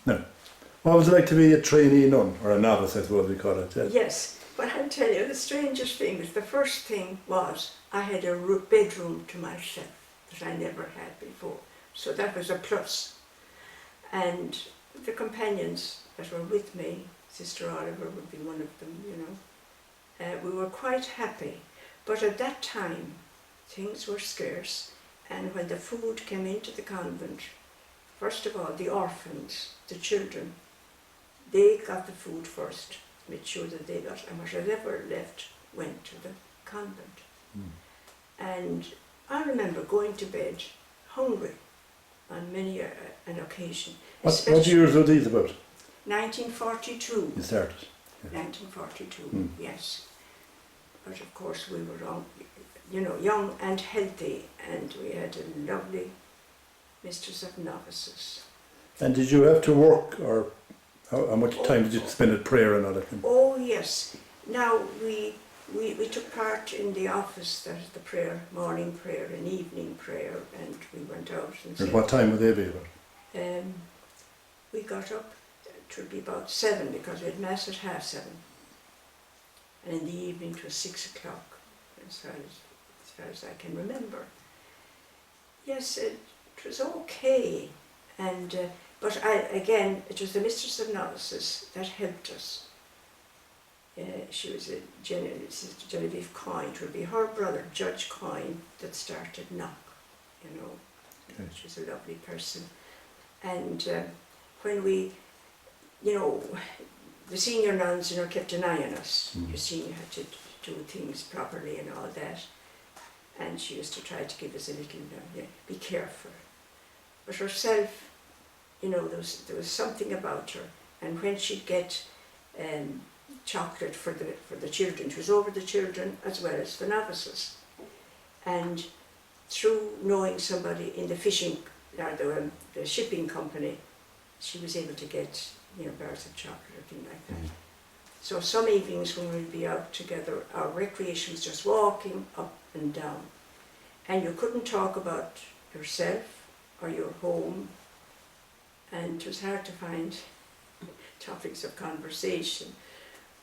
No. What was it like to be a trainee nun, or a novice, I suppose we call it? Yes, but I'll tell you, the strangest thing is the first thing was I had a bedroom to myself that I never had before. So that was a plus. And the companions that were with me, Sister Oliver would be one of them, you know, we were quite happy. But at that time, things were scarce, and when the food came into the convent, first of all, the orphans, the children, they got the food first, made sure that they got, and whatever left went to the convent. And I remember going to bed hungry on many an occasion. What years were these about? 1942. You started? Yeah. 1942, yes. But of course we were all, you know, young and healthy, and we had a lovely mistress of novices. And did you have to work, or how much time did you spend at prayer and all that kind of? Oh yes. Now we took part in the office, that is the prayer, morning prayer and evening prayer, and we went out and And what time would they be about? we got up, it would be about 7 because we had mass at 7:30. And in the evening it was 6 o'clock, as far as I can remember. Yes, it was okay, and but again, it was the Mistress of Novices that helped us. She was a Sister Genevieve Coyne. It would be her brother, Judge Coyne, that started Knock, you know. Okay. She was a lovely person. And when we, you know, the senior nuns, you know, kept an eye on us. You see, you had to do things properly and all that. And she used to try to give us a little, be careful. But herself, you know, there was something about her. And when she'd get chocolate for the children, it was over the children as well as the novices. And through knowing somebody in the fishing, or the shipping company, she was able to get, you know, bars of chocolate or things like that. So some evenings when we'd be out together, our recreation was just walking up and down. And you couldn't talk about yourself or your home, and it was hard to find topics of conversation,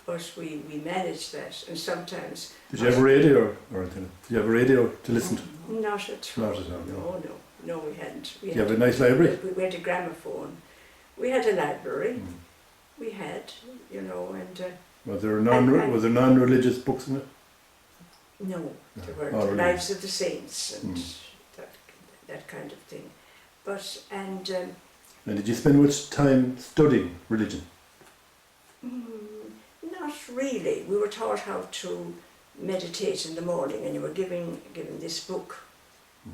but we managed that. And sometimes... Did you have a radio or anything? Did you have a radio to listen to? Not at all. Not at all, No, we hadn't. Did you have a nice library? We had a gramophone. We had a library. We had, you know, and... Was there non-religious books in it? No, there were Oh, the really? Lives of the Saints and that kind of thing. But, and did you spend much time studying religion? not really. We were taught how to meditate in the morning, and you were given this book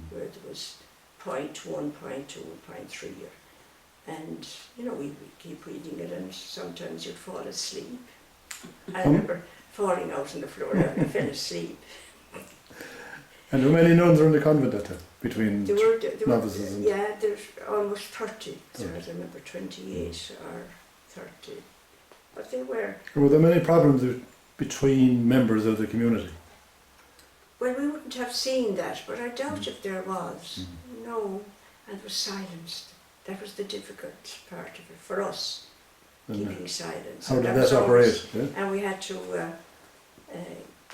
where there was point 1, point 2, point 3. And, you know, we keep reading it, and sometimes you'd fall asleep. I remember falling out on the floor and I fell asleep. And how many nuns were in the convent at that time? Between There novices and... yeah, there's almost 30. So I remember 28 or 30. But they were... Were there many problems between members of the community? Well, we wouldn't have seen that, but I doubt if there was. No, and it was silenced. That was the difficult part of it for us, keeping silence. How And did was that operate? always- And we had to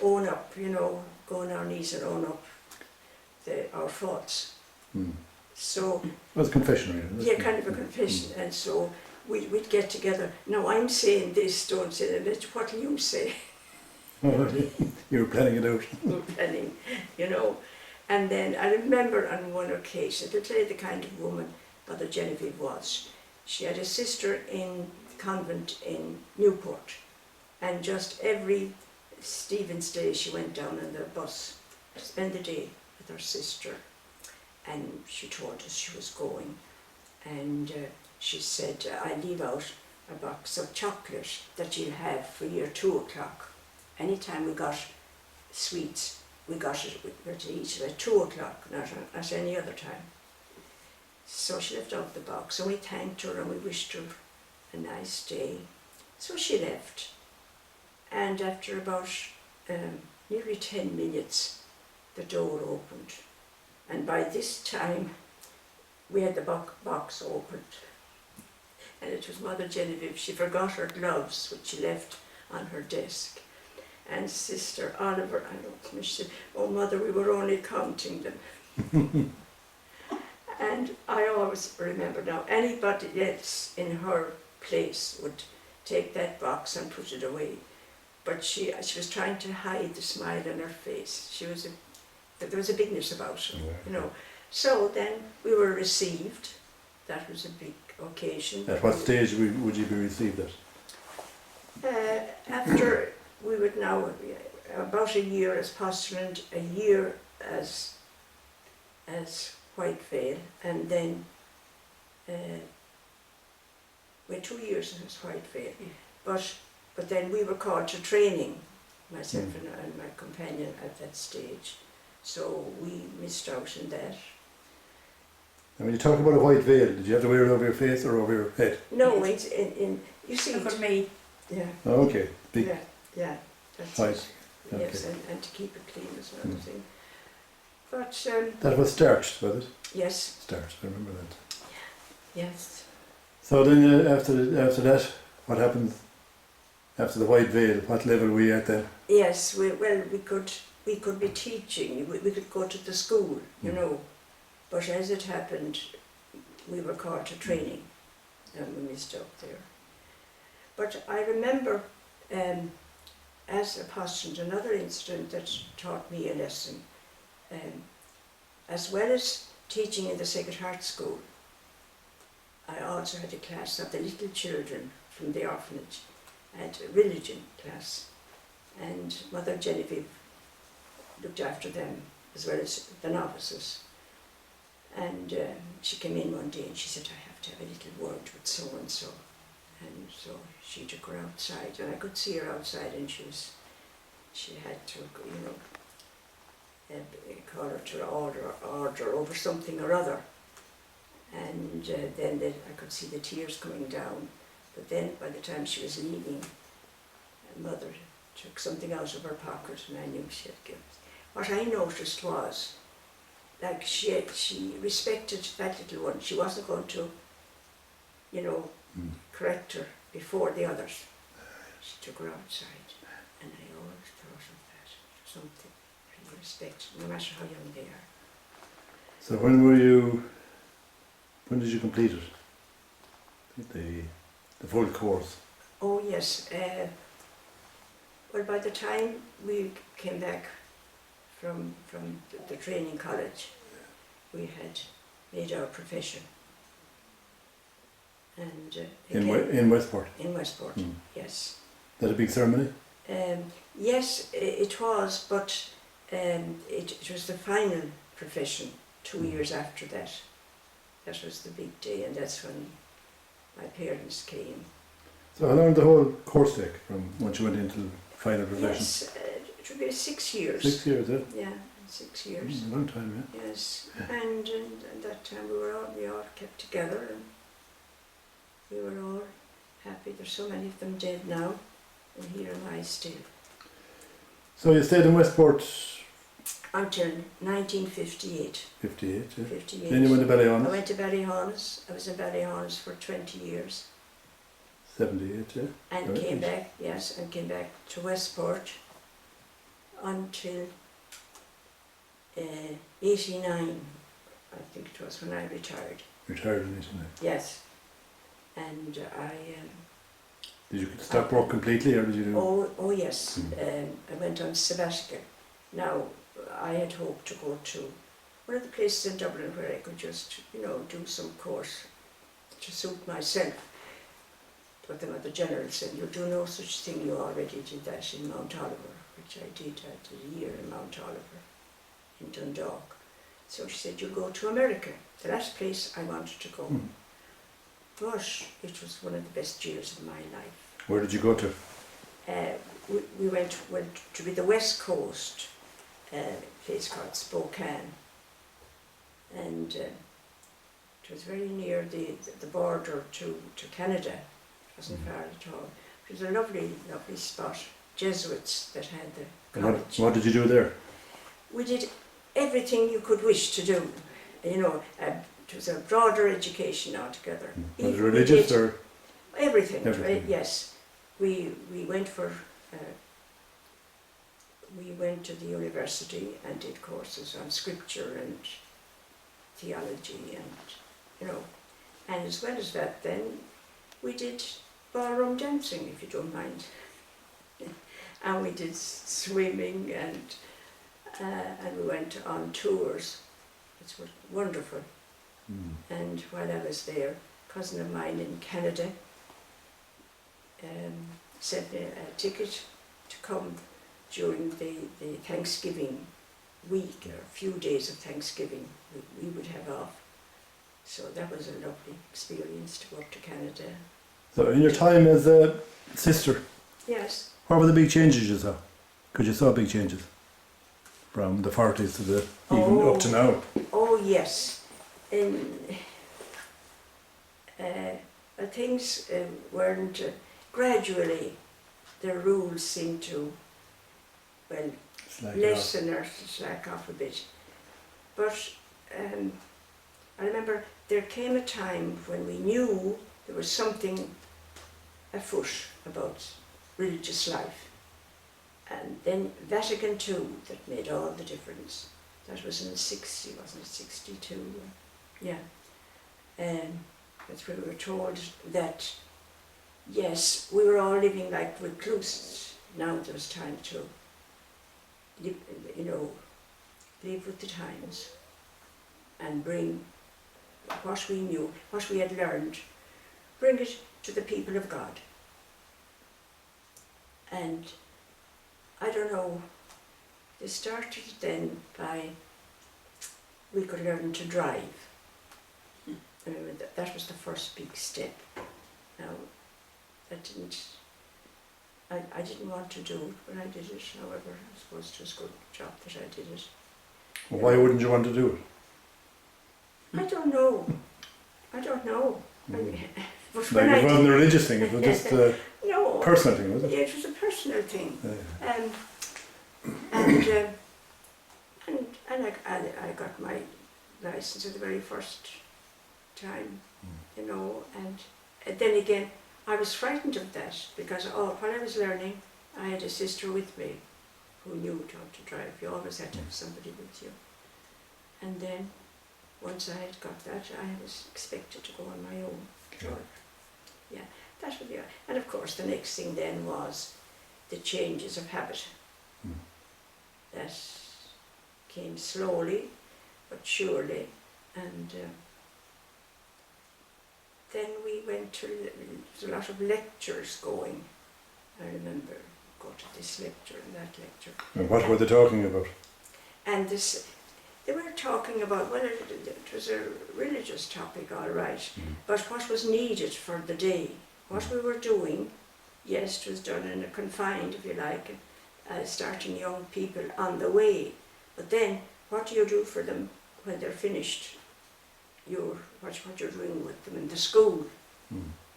own up, you know, go on our knees and own up our faults. So, It was a confessional, really. yeah, kind of a confession. And so we'd get together. No, I'm saying this, don't say that. What do you say? You were planning it out. We're planning, you know. And then I remember on one occasion, to tell you the kind of woman Mother Genevieve was. She had a sister in the convent in Newport, and just every Stephen's Day she went down on the bus to spend the day with her sister, and she told us she was going, and she said, I leave out a box of chocolate that you'll have for your 2 o'clock. Anytime we got sweets, we got it, we were to eat it at 2 o'clock, not at any other time. So she left out the box, and we thanked her and we wished her a nice day. So she left, and after about nearly 10 minutes, the door opened, and by this time we had the box opened, and it was Mother Genevieve. She forgot her gloves, which she left on her desk. And Sister Oliver, I don't know, she said, "Oh, Mother, we were only counting them." And I always remember now, anybody else in her place would take that box and put it away. But she was trying to hide the smile on her face. There was a bigness about her, you know. So then we were received. That was a big occasion. At what stage would you be received at? After we would now, about a year as postulant, a year as White Veil, and then 2 years as White Veil. But then we were called to training, myself and my companion at that stage. So we missed out in that. And when you talk about a white veil, did you have to wear it over your face or over your head? No, it's in you see And it. for me, Yeah, Oh, okay, big yeah, that's white. it. Okay. Yes, and to keep it clean as well, I think. But That was starched, was it? yes, Starched, I remember that. yes. So then after that, what happened after the white veil? What level were you at then? Yes, we could be teaching. We could go to the school, you know. But as it happened, we were called to training, and we missed out there. But I remember, as a postulant, another incident that taught me a lesson. As well as teaching in the Sacred Heart School, I also had a class of the little children from the orphanage, and a religion class, and Mother Genevieve looked after them as well as the novices. And she came in one day and she said, "I have to have a little word with so and so." And so she took her outside, and I could see her outside, and she had to, you know, call her to order over something or other. And then I could see the tears coming down. But then by the time she was leaving, Mother took something out of her pocket, and I knew she had given. What I noticed was, like, she respected that little one. She wasn't going to, you know, correct her before the others. She took her outside, and I always thought of that, something really respect, no matter how young they are. So when did you complete it? The full course? Oh yes, well, by the time we came back from the training college, we had made our profession. And In Westport? in Westport, yes. That a big ceremony? Yes, it was, but it was the final profession 2 years after that. That was the big day, and that's when my parents came. So how long did the whole course take from once you went into the final profession? Yes, it would be 6 years. 6 years, yeah? Yeah, 6 years. A long time, yeah. Yes, and that time we all kept together, and we were all happy. There's so many of them dead now, and here am I still. So you stayed in Westport Until 1958. 58, yeah? 58. Then you went to I Ballyhonus? went to Ballyhonus. I was in Ballyhonus for 20 years. 78, yeah? And Right. came back, yes, and came back to Westport until 89, I think it was, when I retired. Retired in 89. Yes. And Did you stop work completely or did you do? oh yes, I went on sabbatical. Now, I had hoped to go to one of the places in Dublin where I could just, you know, do some course to suit myself. But the Mother General said, "You'll do no such thing, you already did that in Mount Oliver," which I did. I did a year in Mount Oliver, in Dundalk. So she said, "You'll go to America." The last place I wanted to go. But it was one of the best years of my life. Where did you go to? We went to be the West Coast, place called Spokane. And it was very near the border to Canada. It wasn't far at all. It was a lovely, lovely spot. Jesuits that had the college. What did you do there? We did everything you could wish to do. You know, it was a broader education altogether. Was it religious or? Everything. Everything. Yes. We went for. We went to the university and did courses on scripture and theology and and as well as that then we did ballroom dancing, if you don't mind. And we did swimming and we went on tours. It was wonderful. And while I was there, a cousin of mine in Canada sent me a ticket to come during the Thanksgiving week, or a few days of Thanksgiving we would have off. So that was a lovely experience to go up to Canada. So in your time as a sister, Yes. what were the big changes you saw? Because you saw big changes from the 40s to the even up to now. Oh yes. Things weren't gradually. The rules seemed to lessen or slack off a bit. But I remember there came a time when we knew there was something afoot about religious life. And then Vatican II, that made all the difference. That was in 60, wasn't it? 62? Yeah. That's when we were told that, yes, we were all living like recluses. Now there was time to live, live with the times and bring what we knew, what we had learned, bring it to the people of God. And I don't know, they started then by we could learn to drive. I remember that was the first big step. Now, I didn't want to do it when I did it, however, I suppose it was a good job that I did it. Well, why wouldn't you want to do it? I don't know. But Like when it wasn't a religious thing, it was just a no, personal thing, was it? it was a personal thing. Yeah. And I got my license at the very first time, and then again I was frightened of that because while I was learning I had a sister with me who knew how to drive. You always had to have somebody with you. And then once I had got that, I was expected to go on my own. Yeah, that would be. And of course the next thing then was the changes of habit. That came slowly but surely, and then we went to, there was a lot of lectures going. I remember go to this lecture and that lecture. And what were they talking about? And they were talking about, well, it was a religious topic, all right, but what was needed for the day, what we were doing. Yes, it was done in a confined, if you like, starting young people on the way. But then, what do you do for them when they're finished? What you're doing with them in the school?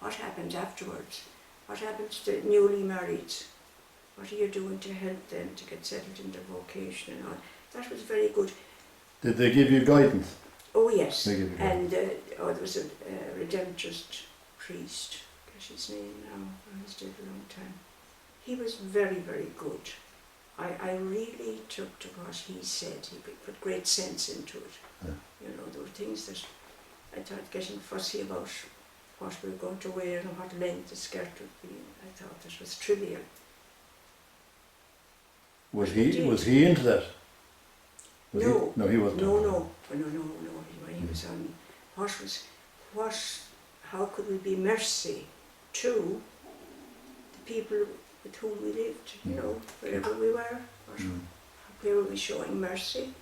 What happens afterwards? What happens to newly married? What are you doing to help them to get settled in their vocation and all? That was very good. Did they give you guidance? Oh yes, They give you and there was a Redemptorist priest, I guess his name now, I was dead a long time. He was very, very good. I really took to what he said. He put great sense into it. Yeah. There were things that I thought getting fussy about what we were going to wear and what length the skirt would be. I thought that was trivial. Was he into that? No. No, he wasn't. No. He was on how could we be mercy to the people with whom we lived, wherever we were, where were we showing mercy?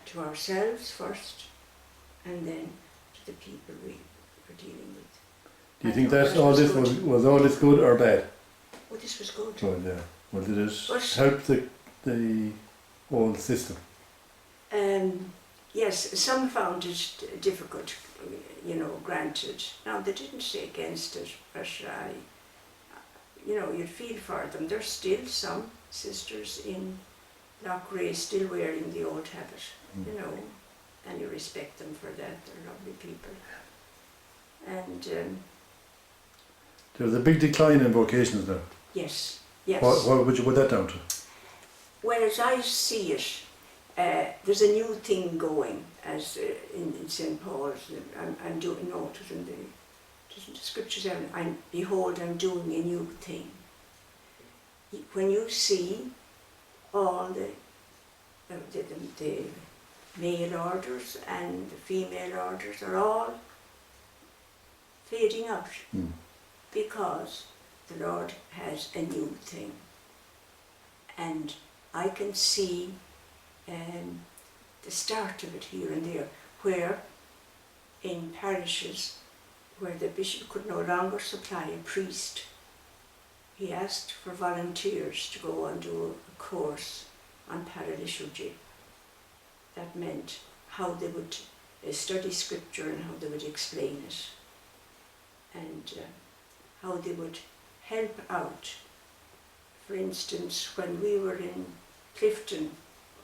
To ourselves first, and then to the people we were dealing with. Do you think that all this was all this good or bad? Oh, this was good. Well, yeah. Well, did it help the whole system? Yes, some found it difficult, granted. Now, they didn't say against it, but you'd feel for them. There's still some sisters in Loughrea still wearing the old habit, and you respect them for that. They're lovely people. And There's a big decline in vocations now. Yes, yes. What would you put that down to? Well, as I see it, there's a new thing going as in St. Paul's. I'm doing noted in the scriptures. Behold, I'm doing a new thing. When you see all the male orders and the female orders are all fading out because the Lord has a new thing. And I can see the start of it here and there, where in parishes where the bishop could no longer supply a priest, he asked for volunteers to go and do a course on paraliturgy. That meant how they would study scripture and how they would explain it, and how they would help out. For instance, when we were in Clifton,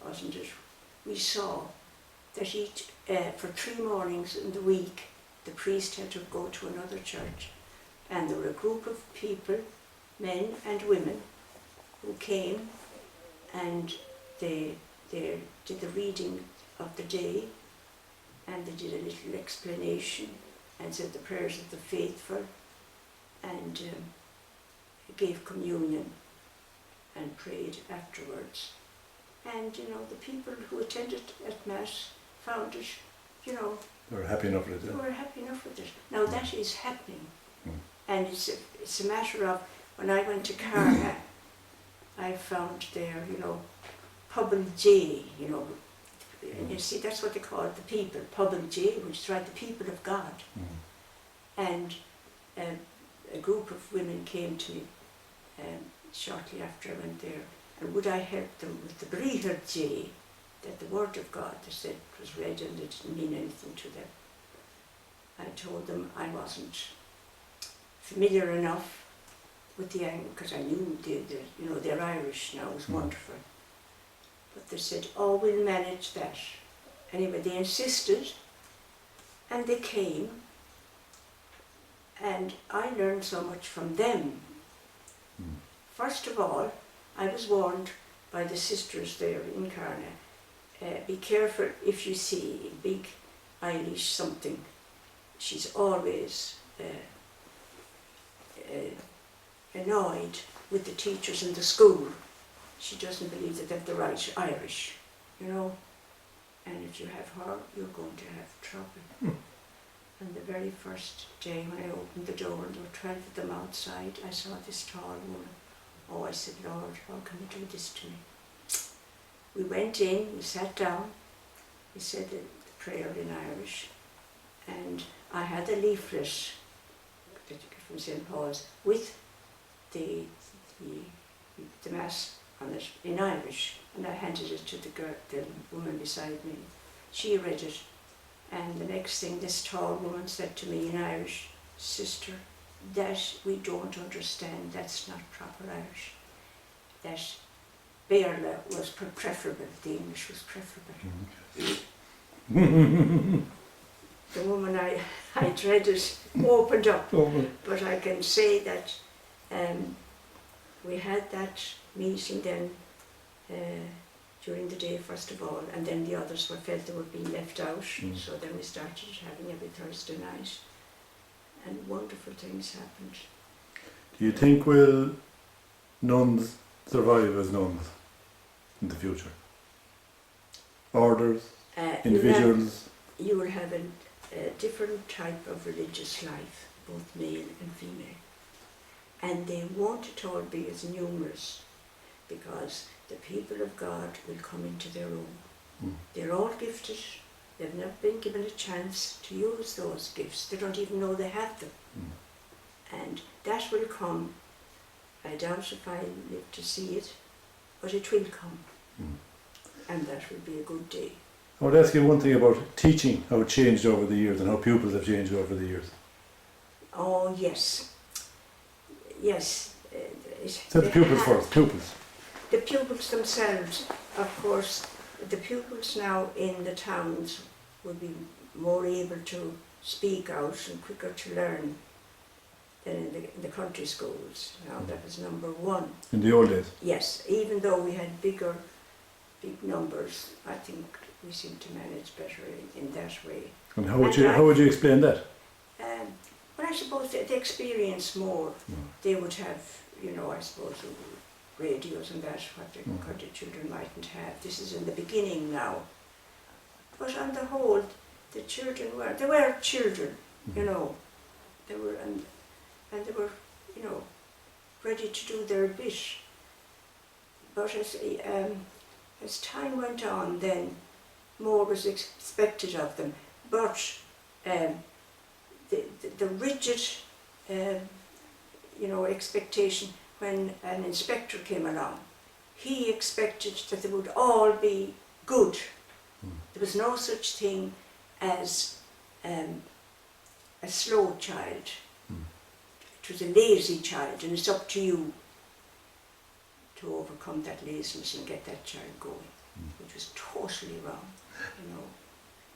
wasn't it, we saw that for 3 mornings in the week the priest had to go to another church, and there were a group of people, men and women, who came and they did the reading of the day, and they did a little explanation and said the prayers of the faithful, and gave communion and prayed afterwards. And the people who attended at Mass found it, they were happy enough with it. They were happy enough with it. Now that is happening. And it's a matter of, when I went to Carna, I found there, Public J, and you see, that's what they call it, the people, Public J, which is right, the people of God. And a group of women came to me shortly after I went there, and would I help them with the Brihar J, that the word of God, they said, was read and it didn't mean anything to them. I told them I wasn't familiar enough with the Anglican, because I knew they're Irish now, it was wonderful. But they said, oh, we'll manage that. Anyway, they insisted, and they came, and I learned so much from them. First of all, I was warned by the sisters there in Carna, be careful if you see a big Irish something. She's always annoyed with the teachers in the school. She doesn't believe that they're the right Irish, and if you have her, you're going to have trouble. And the very first day when I opened the door and there were 12 of them outside, I saw this tall woman. Oh, I said, Lord, how can you do this to me? We went in, we sat down, we said the prayer in Irish, and I had a leaflet from St. Paul's with the Mass on it in Irish, and I handed it to the woman beside me. She read it, and the next thing this tall woman said to me in Irish, Sister, that we don't understand, that's not proper Irish. That Béarla was preferable, the English was preferable. The woman I dreaded opened up, but I can say that we had that meeting then during the day first of all, and then the others felt they were being left out, so then we started having every Thursday night, and wonderful things happened. Do you think will nuns survive as nuns in the future? Orders, individuals? You will have a different type of religious life, both male and female. And they won't at all be as numerous, because the people of God will come into their own. They're all gifted. They've never been given a chance to use those gifts. They don't even know they have them. And that will come. I doubt if I live to see it, but it will come. And that will be a good day. I would ask you one thing about teaching, how it changed over the years and how pupils have changed over the years. Oh, yes. Yes. So the pupils first, pupils. The pupils themselves, of course, the pupils now in the towns will be more able to speak out and quicker to learn than in the country schools. Now that was number one. In the old days. Yes, even though we had big numbers, I think we seemed to manage better in that way. And how would you explain that? Well, I suppose they experience more. They would have, I suppose, radios and that, what the country children mightn't have. This is in the beginning now. But on the whole, the children were children, They were, and they were, ready to do their bit. But as time went on, then more was expected of them. But the rigid, expectation when an inspector came along, he expected that they would all be good. There was no such thing as a slow child. It was a lazy child, and it's up to you to overcome that laziness and get that child going, which was totally wrong,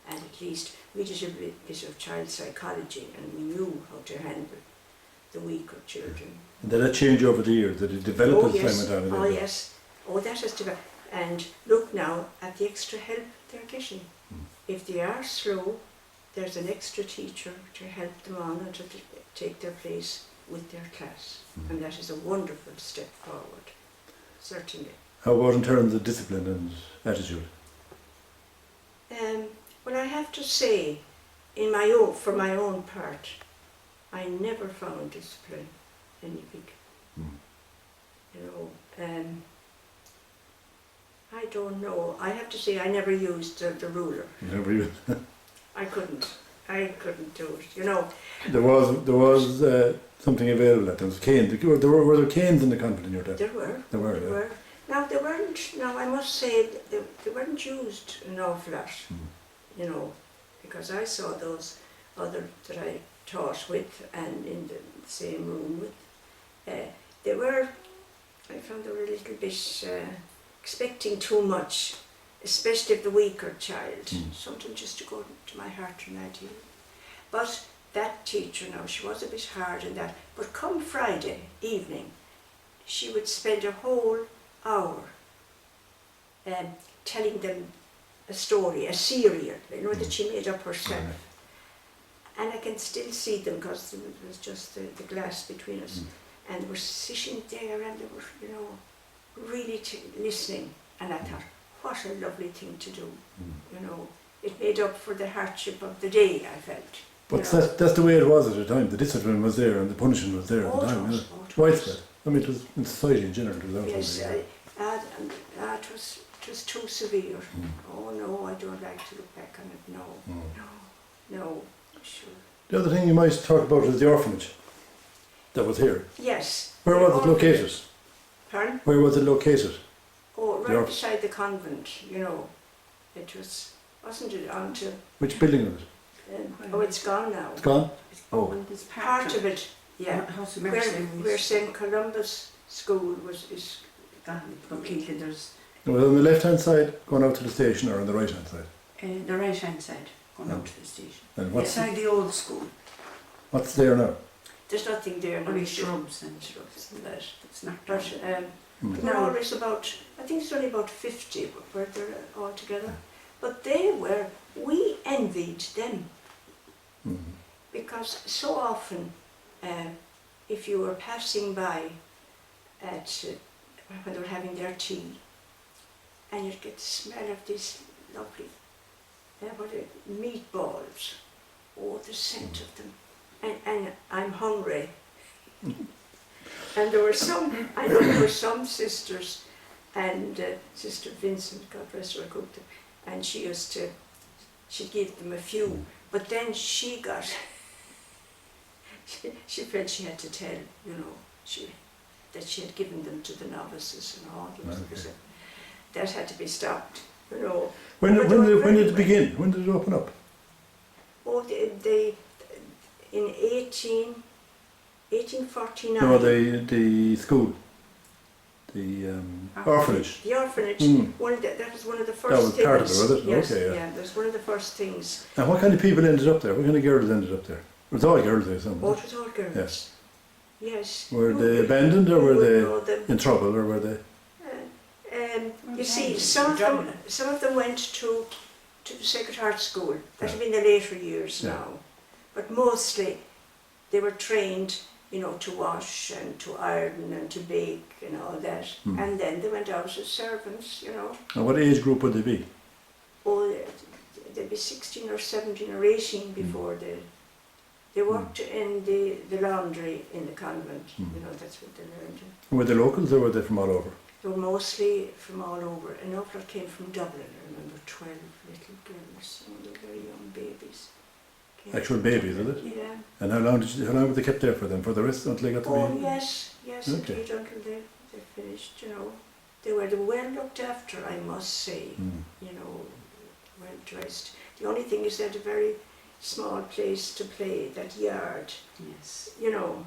And at least we did a bit of child psychology, and we knew how to handle the weaker children. And did that change over the years? Did it develop as time went on? Oh yes. Oh, that has developed. And look now at the extra help they're getting. If they are slow, there's an extra teacher to help them on and to take their place with their class. And that is a wonderful step forward, certainly. How about in terms of discipline and attitude? Well, I have to say, for my own part, I never found discipline any big. I don't know. I have to say I never used the ruler. Never used. I couldn't do it. There was something available. There was canes. Were there canes in the convent in your day? There were. There were. Now they weren't. Now I must say they weren't used an awful lot. Because I saw those other that I taught with and in the same room with. They were. I found they were a little bit expecting too much, especially of the weaker child. Something just to go to my heart and idea. But that teacher now, she was a bit hard in that. But come Friday evening, she would spend a whole hour telling them a story, a serial, that she made up herself. And I can still see them because there was just the glass between us. And they were sitting there and they were, really listening. And I thought, what a lovely thing to do. It made up for the hardship of the day, I felt. But that's the way it was at the time. The discipline was there and the punishment was there at the time. Widespread. I mean, it was in society in general. Yes, it was too severe. Oh no, I don't like to look back on it. No, sure. The other thing you might talk about is the orphanage that was here. Yes. Where was it located? Pardon? Where was it located? Oh, right beside the convent, It wasn't it onto... Which building was it? It's gone now. It's gone? It's part of it, yeah. Where St. Columba's School is gone completely. Was it on the left-hand side going out to the station or on the right-hand side? The right-hand side going out to the station. And beside the old school. What's there now? There's nothing there. Only shrubs and that. It's not. But now there's I think it's only about 50 where they're all together. But we envied them. Because so often, if you were passing by when they were having their tea, and you'd get the smell of these lovely meatballs, the scent of them, and I'm hungry. And there were some sisters, and Sister Vincent, God rest her, cooked them, and she'd give them a few, but then she felt she had to tell, that she had given them to the novices and all. Okay. That had to be stopped, When did it begin? When did it open up? Oh, in 1849. No, the school. The orphanage. The orphanage. That was one of the first things. That was part of it, was it? Yes, okay, yeah, that was one of the first things. And what kind of people ended up there? What kind of girls ended up there? It was all girls, I assume. Oh, it was all girls. Yes. Yes. Were they abandoned or were You would they know them. in trouble or were they? You see, Dublin. some of them went to the Sacred Heart School. That had Yeah. been the later years Yeah. now. But mostly they were trained, you know, to wash and to iron and to bake and all that. Hmm. And then they went out as servants, you know. And what age group would they be? Oh, they'd be 16 or 17 or 18 before they worked in the laundry in the convent. Hmm. You know, that's what they learned. Were they locals or were they from all over? They were mostly from all over. An awful lot came from Dublin. I remember 12 little girls, you know, they were very young babies. Came Actual from babies, Dublin. is it? Yeah. And how long were they kept there for them? For the rest until they got to Oh be? yes, yes, Okay. indeed, until they finished, you know. They were well looked after, I must say, Hmm. you know, well dressed. The only thing is they had a very small place to play, that yard, Yes. you know.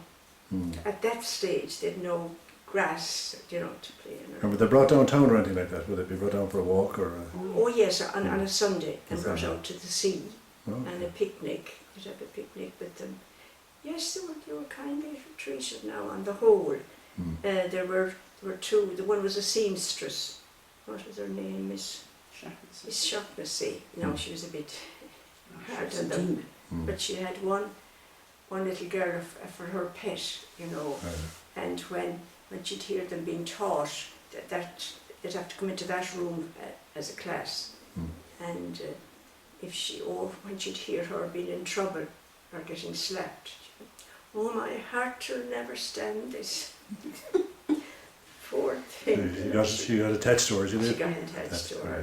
Hmm. At that stage, they had no grass, you know, to play in. And were they brought downtown or anything like that? Would they be brought down for a walk or a... Oh yes, on a Sunday, and On brought Sunday. out to the sea, Oh, and a picnic. You'd have a picnic with them. Yes, they were kindly treated now on the whole. hmm. There were two. The one was a seamstress. What was her name? Miss Shaughnessy. No, she was a bit hard on them. Hmm. But she had one little girl for her pet, you know. And when she'd hear them being taught, that they'd have to come into that room as a class. Hmm. And when she'd hear her being in trouble or getting slapped, oh, my heart will never stand this. Poor thing. She got attached to her, she She did? got attached to her.